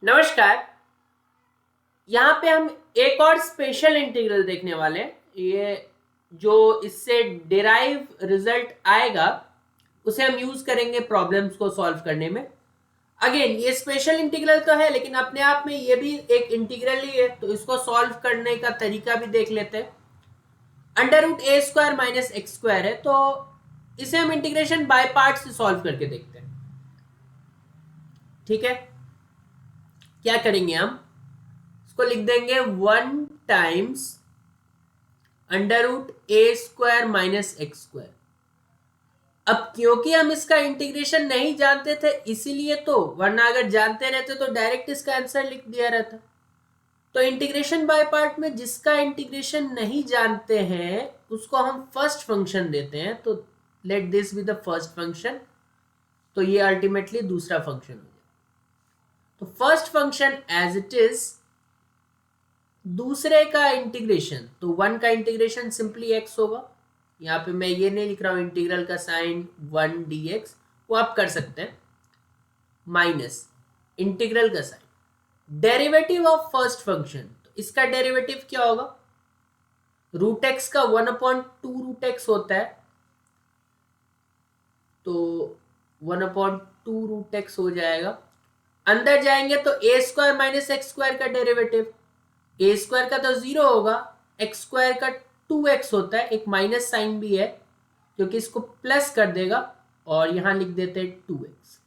नमस्कार। यहाँ पे हम एक और स्पेशल इंटीग्रल देखने वाले हैं। ये जो इससे डिराइव रिजल्ट आएगा उसे हम यूज करेंगे प्रॉब्लम्स को सॉल्व करने में। अगेन ये स्पेशल इंटीग्रल तो है लेकिन अपने आप में ये भी एक इंटीग्रल ही है, तो इसको सॉल्व करने का तरीका भी देख लेते हैं। Under root a square minus x square है, तो इसे हम इंटीग्रेशन बाय पार्ट से सॉल्व करके देखते हैं। ठीक है, क्या करेंगे हम, इसको लिख देंगे 1 times under root a square minus x square. अब क्योंकि हम इसका इंटीग्रेशन नहीं जानते थे इसीलिए, तो वरना अगर जानते रहते तो डायरेक्ट इसका आंसर लिख दिया रहता। तो इंटीग्रेशन बाय पार्ट में जिसका इंटीग्रेशन नहीं जानते हैं उसको हम फर्स्ट फंक्शन देते हैं, तो let this be the first function. तो ये अल्टीमेटली दूसरा फंक्शन हो जाए। तो first function as it is, दूसरे का इंटीग्रेशन, तो 1 का इंटीग्रेशन सिंपली एक्स होगा। यहाँ पे मैं ये नहीं लिख रहा हूं इंटीग्रल का साइन 1 dx, वो आप कर सकते हैं, माइनस इंटीग्रल का sign derivative of first function. तो इसका डेरिवेटिव क्या होगा, रूट एक्स का 1/2 रूट एक्स होता है, तो 1/2 रूट एक्स हो जाएगा। अंदर जाएंगे तो ए स्क्वायर माइनस एक्स स्क्वायर का डेरिवेटिव, ए स्क्वायर का तो 0 होगा, एक्स स्क्वायर का 2x होता है, एक माइनस साइन भी है क्योंकि इसको प्लस कर देगा, और यहां लिख देते हैं 2x।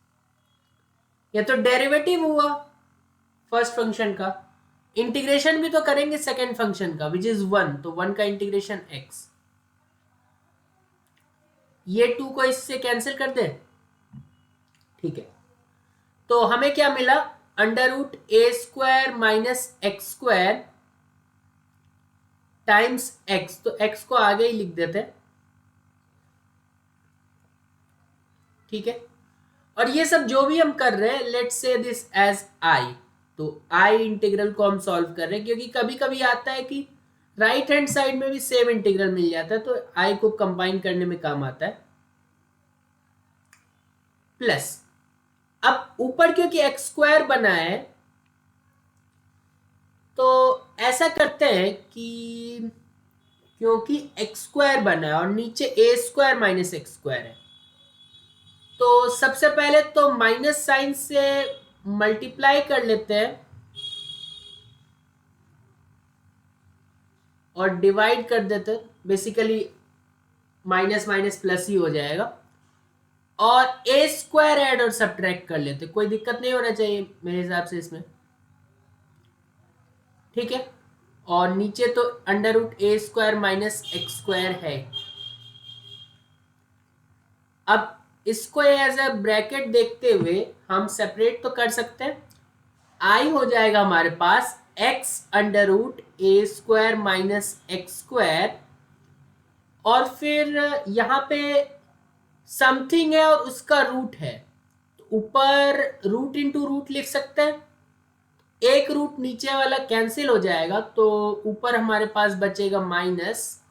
ये तो डेरिवेटिव हुआ फर्स्ट फंक्शन का। इंटीग्रेशन भी तो करेंगे सेकेंड फंक्शन का विच इज 1, तो 1 का इंटीग्रेशन x। ये 2 को इससे कैंसिल कर दे, ठीक है। तो हमें क्या मिला, under root a square minus x square times x। तो x को आगे ही लिख देते हैं, ठीक है। और ये सब जो भी हम कर रहे हैं, let's say this as i। तो i इंटीग्रल को हम सॉल्व कर रहे हैं क्योंकि कभी कभी आता है कि राइट हैंड साइड में भी सेम इंटीग्रल मिल जाता है, तो i को कंबाइन करने में काम आता है। प्लस अब ऊपर क्योंकि एक्स स्क्वायर बना है, तो ऐसा करते हैं कि क्योंकि एक्स स्क्वायर बना है और नीचे ए स्क्वायर माइनस एक्स स्क्वायर है, तो सबसे पहले तो माइनस साइन से मल्टीप्लाई कर लेते हैं और डिवाइड कर देते हैं। बेसिकली माइनस माइनस प्लस ही हो जाएगा, और ए स्क्वायर ऐड और सब्ट्रैक्ट कर लेते, कोई दिक्कत नहीं होना चाहिए मेरे हिसाब से इसमें, ठीक है। और नीचे तो under root a square minus x square है। अब इसको एज अ ब्रैकेट देखते हुए हम सेपरेट तो कर सकते हैं। आई हो जाएगा हमारे पास x under root a square minus x square, और फिर यहाँ पे समथिंग है और उसका रूट है, तो ऊपर रूट इंटू रूट लिख सकते हैं। एक रूट नीचे वाला कैंसिल हो जाएगा, तो ऊपर हमारे पास बचेगा minus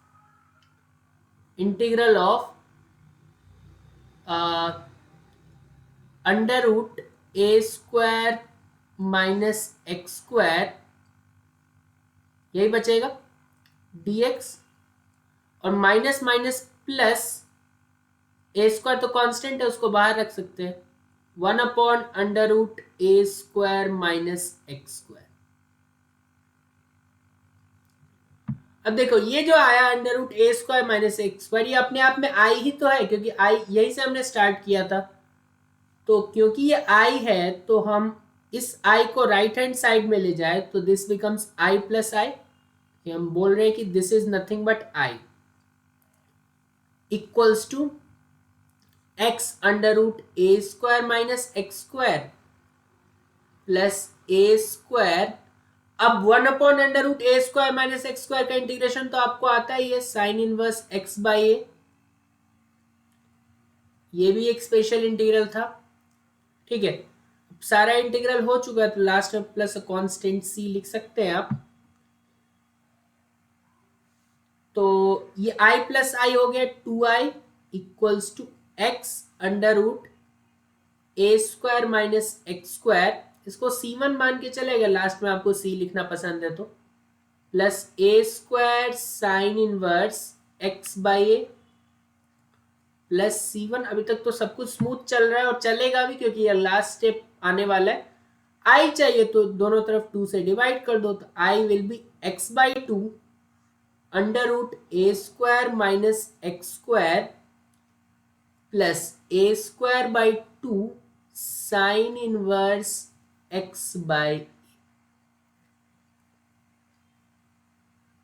integral of under root a square minus x square, यही बचेगा dx, और minus minus plus, a square तो कांस्टेंट है उसको बाहर रख सकते हैं, under root a square minus x square. अब देखो ये जो आया under root a square minus x square, ये अपने आप में आई ही तो है क्योंकि आई यही से हमने स्टार्ट किया था। तो क्योंकि ये आई है तो हम इस आई को राइट हैंड साइड में ले जाए तो this becomes I plus I. हम बोल रहे हैं कि this is nothing but I equals to x under root a square minus x square plus a square. अब under root a square minus x square का इंटीग्रेशन तो आपको आता ही है, sine inverse x by a. ये भी एक स्पेशल इंटीग्रल था, ठीक है। सारा इंटीग्रल हो चुका है तो लास्ट में प्लस कांस्टेंट सी लिख सकते हैं आप। तो ये i प्लस आई हो गया 2i equals to x under root a square minus x square. इसको C1 मान के चलेगा, लास्ट में आपको C लिखना पसंद है तो, plus a square sine inverse x by A plus C1। अभी तक तो सब कुछ स्मूथ चल रहा है और चलेगा भी, क्योंकि ये लास्ट स्टेप आने वाला है। I चाहिए तो दोनों तरफ 2 से डिवाइड कर दो, तो I will be x by 2 under root a square minus x square plus a square by 2 sine inverse x by.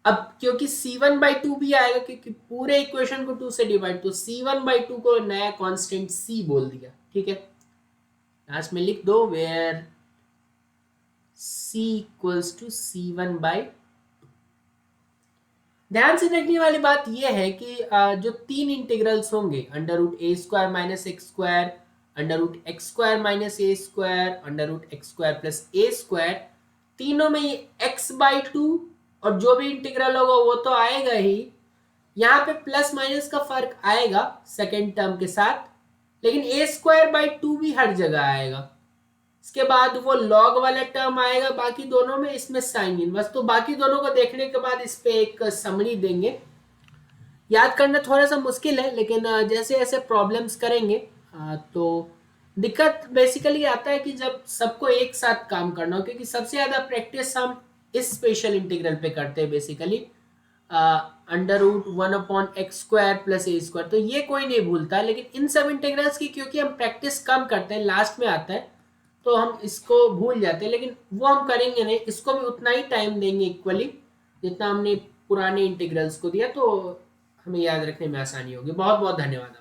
अब क्योंकि C1 बाई 2 भी आएगा, क्योंकि पूरे इक्वेशन को 2 से डिवाइड, तो C1 बाई 2 को नया कांस्टेंट C बोल दिया। ठीक है, लास्ट में लिख दो where C equals to C1 by. ध्यान से देखने वाली बात यह है कि जो 3 इंटीग्रल्स होंगे, under root a square minus x square, under root x square minus a square, under root x square plus a square, तीनों में ये x बाई 2 और जो भी इंटीग्रल होगा वो तो आएगा ही। यहाँ पे प्लस माइनस का फर्क आएगा सेकेंड टर्म के साथ, लेकिन ए स्क्वायर बाई 2 भी हर जगह आएगा। इसके बाद वो लॉग वाला टर्म आएगा बाकी दोनों में, इसमें साइन इन। बस तो बाकी दोनों को देखने के बाद इस पे एक समरी देंगे। याद करना थोड़ा सा मुश्किल है, लेकिन जैसे जैसे प्रॉब्लम्स करेंगे तो दिक्कत बेसिकली आता है कि जब सबको एक साथ काम करना हो, क्योंकि सबसे ज्यादा प्रैक्टिस हम इस स्पेशल इंटीग्रल पे करते हैं basically, under root 1/x square plus a square. तो ये कोई नहीं भूलता, लेकिन इन सब इंटीग्रल्स की क्योंकि हम प्रैक्टिस कम करते हैं, लास्ट में आता है तो हम इसको भूल जाते हैं, लेकिन वो हम करेंगे नहीं, इसको भी उतना ही टाइम देंगे इक्वली जितना हमने पुराने इंटीग्रल्स को दिया, तो हमें याद रखने में आसानी होगी। बहुत बहुत धन्यवाद।